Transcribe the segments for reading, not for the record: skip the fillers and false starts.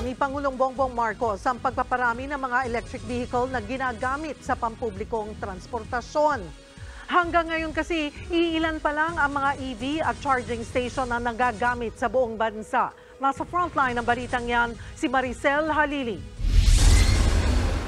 ni Pangulong Bongbong Marcos ang pagpaparami ng mga electric vehicle na ginagamit sa pampublikong transportasyon. Hanggang ngayon kasi, iilan pa lang ang mga EV at charging station na nagagamit sa buong bansa. Nasa frontline ng balitang yan, si Maricel Halili.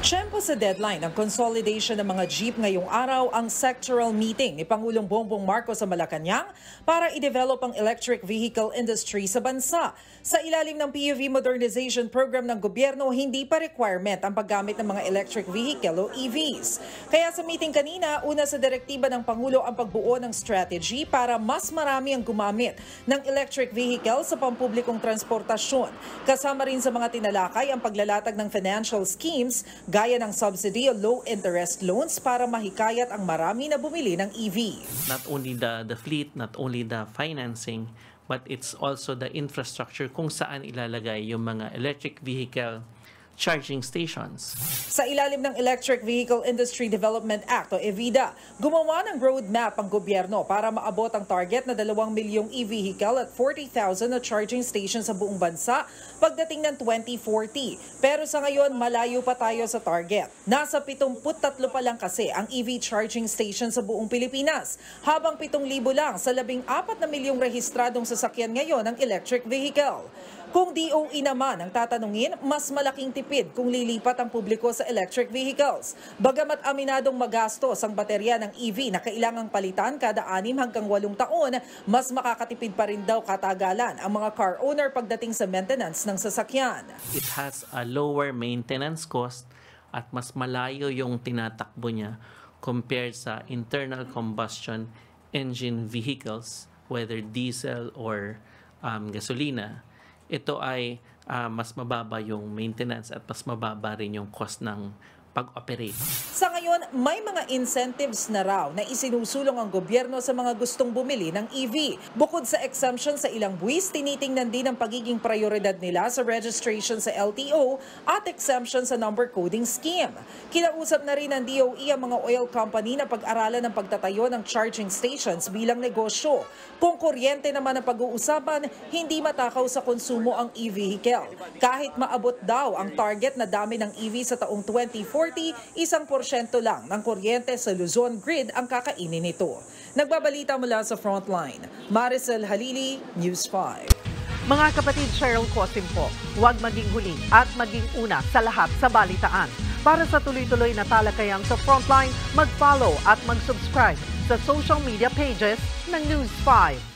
Tiyempo sa deadline ng consolidation ng mga jeep ngayong araw ang sectoral meeting ni Pangulong Bongbong Marcos sa Malacanang para i-develop ang electric vehicle industry sa bansa. Sa ilalim ng PUV modernization program ng gobyerno, hindi pa requirement ang paggamit ng mga electric vehicle o EVs. Kaya sa meeting kanina, una sa direktiba ng Pangulo ang pagbuo ng strategy para mas marami ang gumamit ng electric vehicle sa pampublikong transportasyon. Kasama rin sa mga tinalakay ang paglalatag ng financial schemes gaya ng subsidy o low-interest loans para mahikayat ang marami na bumili ng EV. Not only the fleet, not only the financing, but it's also the infrastructure kung saan ilalagay yung mga electric vehicle charging stations. Sa ilalim ng Electric Vehicle Industry Development Act o EVIDA, gumawa ng roadmap ang gobyerno para maabot ang target na 2 milyong e-vehicle at 40,000 na charging stations sa buong bansa pagdating ng 2040. Pero sa ngayon, malayo pa tayo sa target. Nasa 73 pa lang kasi ang EV charging station sa buong Pilipinas, habang 7,000 lang sa 14 na milyong rehistradong sasakyan ngayon ng electric vehicle. Kung DOE naman ang tatanungin, mas malaking tipid kung lilipat ang publiko sa electric vehicles. Bagamat aminadong magastos ang baterya ng EV na kailangang palitan kada 6 hanggang 8 taon, mas makakatipid pa rin daw katagalan ang mga car owner pagdating sa maintenance ng sasakyan. It has a lower maintenance cost at mas malayo yung tinatakbo niya compared sa internal combustion engine vehicles, whether diesel or gasolina. Ito ay mas mababa yung maintenance at mas mababa rin yung cost ng pag-operate. Sa ngayon, may mga incentives na raw na isinusulong ang gobyerno sa mga gustong bumili ng EV. Bukod sa exemption sa ilang buwis, tinitingnan din ang pagiging prioridad nila sa registration sa LTO at exemption sa number coding scheme. Kinausap na rin ng DOE ang mga oil company na pag-aralan ng pagtatayo ng charging stations bilang negosyo. Kung kuryente naman ang pag-uusapan, hindi matakaw sa konsumo ang e-vehicle. Kahit maabot daw ang target na dami ng EV sa taong 2040, 1% lang ng kuryente sa Luzon grid ang kakainin nito. Nagbabalita mula sa Frontline, Maricel Halili, News 5. Mga kapatid, Cheryl Cosim po, huwag maging huli at maging una sa lahat sa balitaan. Para sa tuloy-tuloy na talakayan sa Frontline, mag-follow at mag-subscribe sa social media pages ng News 5.